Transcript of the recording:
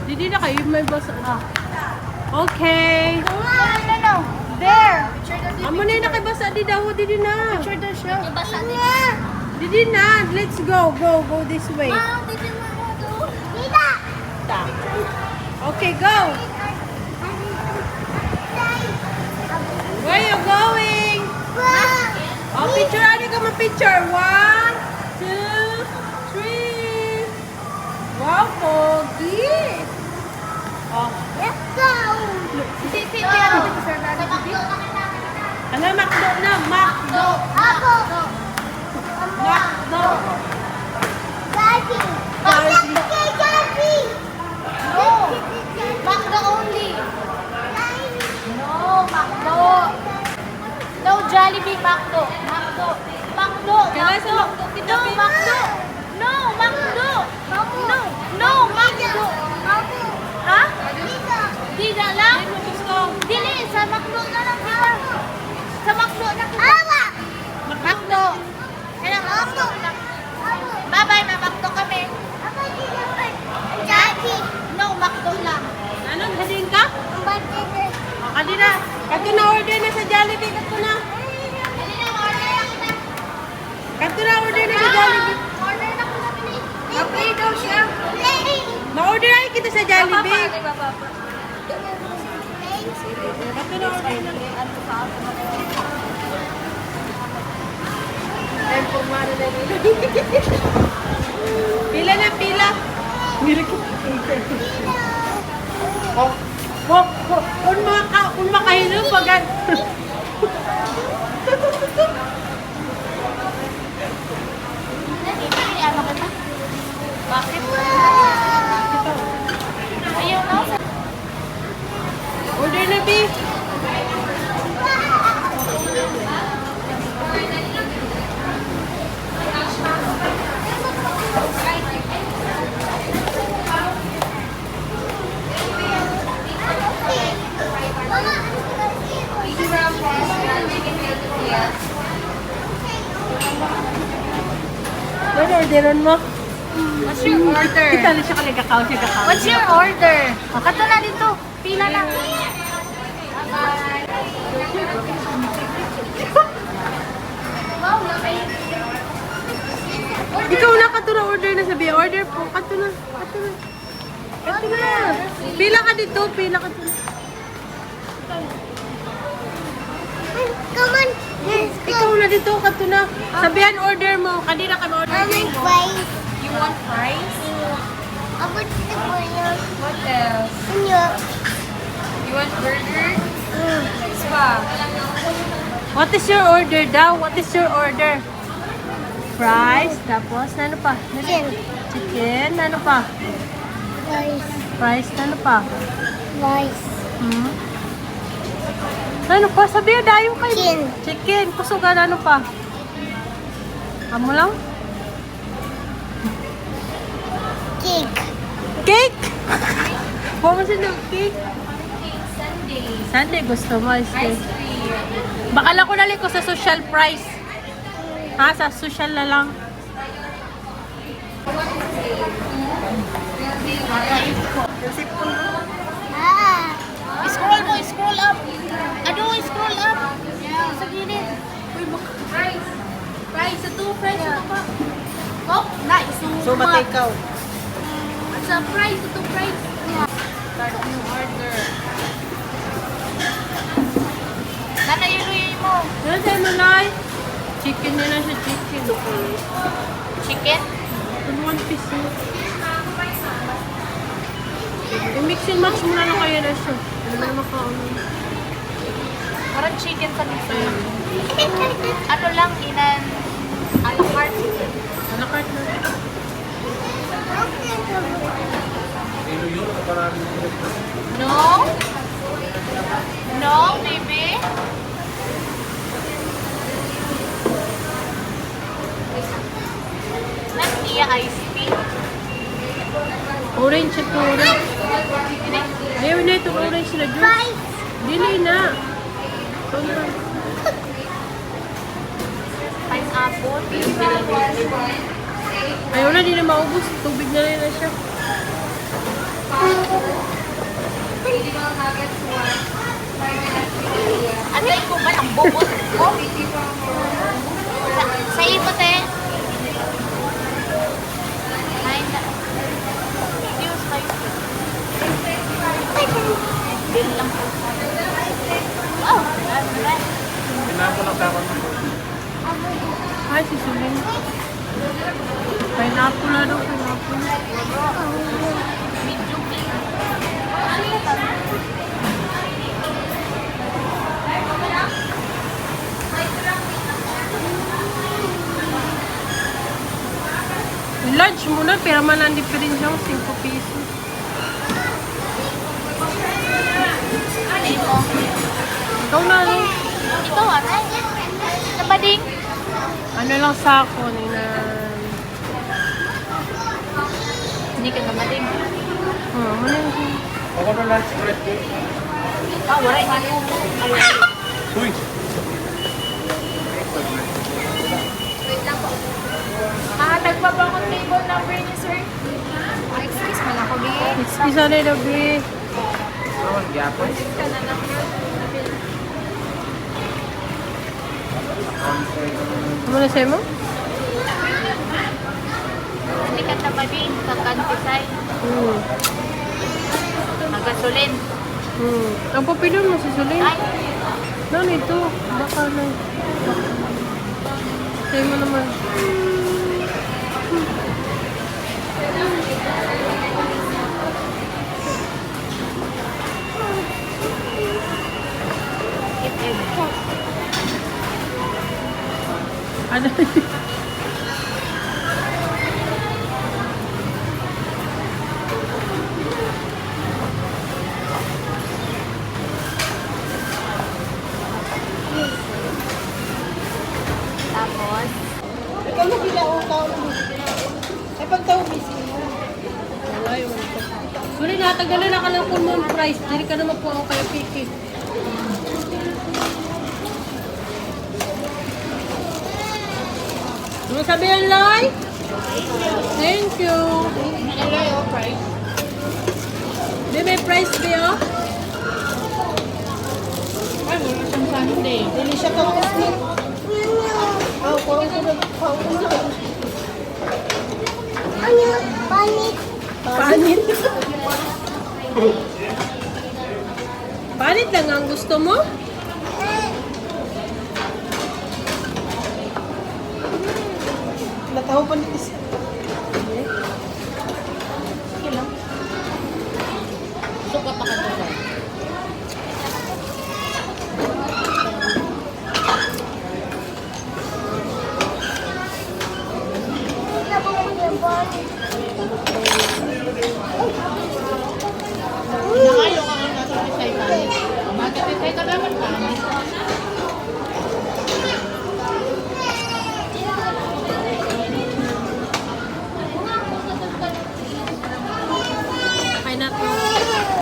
Didi na kayo, may basa. Okay. No. There. Amo na yung nakibasa di daw, didi na. Picture daw siya. Ibasa din. Didi na, let's go. Go this way. Wow, did you want to? Okay, go. Where you going? Oh, picture, ano ka ma-picture? 1, 2, 3. Wow, pogi. Oh, Let's go. Sit yan. ano, Macdo na, Macdo. Ako. Macdo. Daddy. Daddy. Daddy. No. Macdo only. No, Macdo. No, Jollibee, Macdo. Macdo. Macdo. Kailan sa Macdo kita, No, Pin? Macdo. No, Macdo. No, Macdo. Ha? Dida lang? Ano gusto? Dili, sa Macdo na lang kita. Sa Macdo na kita. Macdo. Kaya Macdo. Bye-bye, na Macdo kami. Daddy. No, Macdo lang. Ano, hadin ka? Oh, kanina. Kato na order na sa Jollibee. Kato na. Dali na, order lang kita. Kato na order na sa Jollibee. Order na kita, Pili. Okay daw siya. Ma-order ay kita sa Jollibee. Papa. Kato na order na. Ay, pumano na yun. Pila na, pila. Oh, kung makahilo, pagad. Ano ka na? Bakit? Ayaw na. Order na, B. Ano orderon mo? What's your order? Kita na siya kaligakaw siya gakaw. What's your order? Kato na dito. Pila lang. Ikaw na kato na order na sabi. Order po. Kato na. Kato na. Kato na. Pila ka dito. Pila ka dito. Come on. Let's go. Ikaw na dito. Kato na. Sabihan order mo. Kanina kami order. I want fries. You want fries? I want the burger. What else? Yeah. You want burger? Spa. What is your order daw? What is your order? Fries. Tapos ano pa? Chicken. Chicken. Ano pa? Rice. Fries. Ano pa? Rice. Hmm? Ano pa? Sabihan dayo kayo. Chicken. Chicken. Kusugan. Ano pa? Amo lang? Cake. Cake! Huwag mo sila cake. Sunday. Sunday gusto mo. Ice cream. Bakala ko nalit ko sa social price. Ha? Sa social na lang. Ah. Scroll mo, scroll up. Ano, scroll up. Sa gilid. Fries. Fries, ito, fries, ito pa. Oh, nice. So, matikaw. Sa fries, ito, fries. Start new order. Nana, yun mo. Ano tayo malay? Chicken na lang siya, chicken. Chicken? Kung 1 piece yun. I-mix and match mo na lang kaya na siya. Ano na makaano. Parang chicken sa nito. Ano lang, inan, a la carte. Ano cart na? No? No, baby? Nandiya iced tea? Orange ito, orange. Ayaw na itong orange na juice. Rice. Dili na. Pineapple? Ayaw na, di na maubos. Tubig na rin na siya. Oh. Sa ipot eh. Ay, Diyos kayo. Bill lang po. Oh, that's right. Ay, si Suling. Pineapple na daw, pineapple. Lunch muna, pero man ang diferensya ko, 5 pesos. Ano mo? Ikaw na, no? Ito, aray. Nabading. Ano lang sa ako, na... Hindi ka nabading. Ano yun? Ako na lunch break ko. Ah, wala. Uy! Tagpa ba akong table number niyo, sir? Excuse mo na ko, Bi. Isa na daw, Bri. Naman, gyapon. Ka na lang, Ano na sa'yo mo? Hindi ka nabading. Kakantisay. Magasolin. Ang papilon mo si Suling. Ay, No, ito. Baka na. Sa'yo mo naman. Ano? tapos. Ikaw na pinautaw mo. Ay, pagtaw busy mo. Wala yun. Sorry, natagalan na ka ng full moon price. Dili ka naman po ako kayo piki. Ano sabihin, Loy? Thank you. Di may price ba yun? Ay, wala siyang Sunday. Dili siya ka kusnik. Oh, kurang ko na. Ano? Panit. Panit. Panit lang ang gusto mo? Nataho pa nito siya. Suka pa ka doon. Nakayo ka nga nasa Pisay Panis. Mati Pisay ka naman Panis.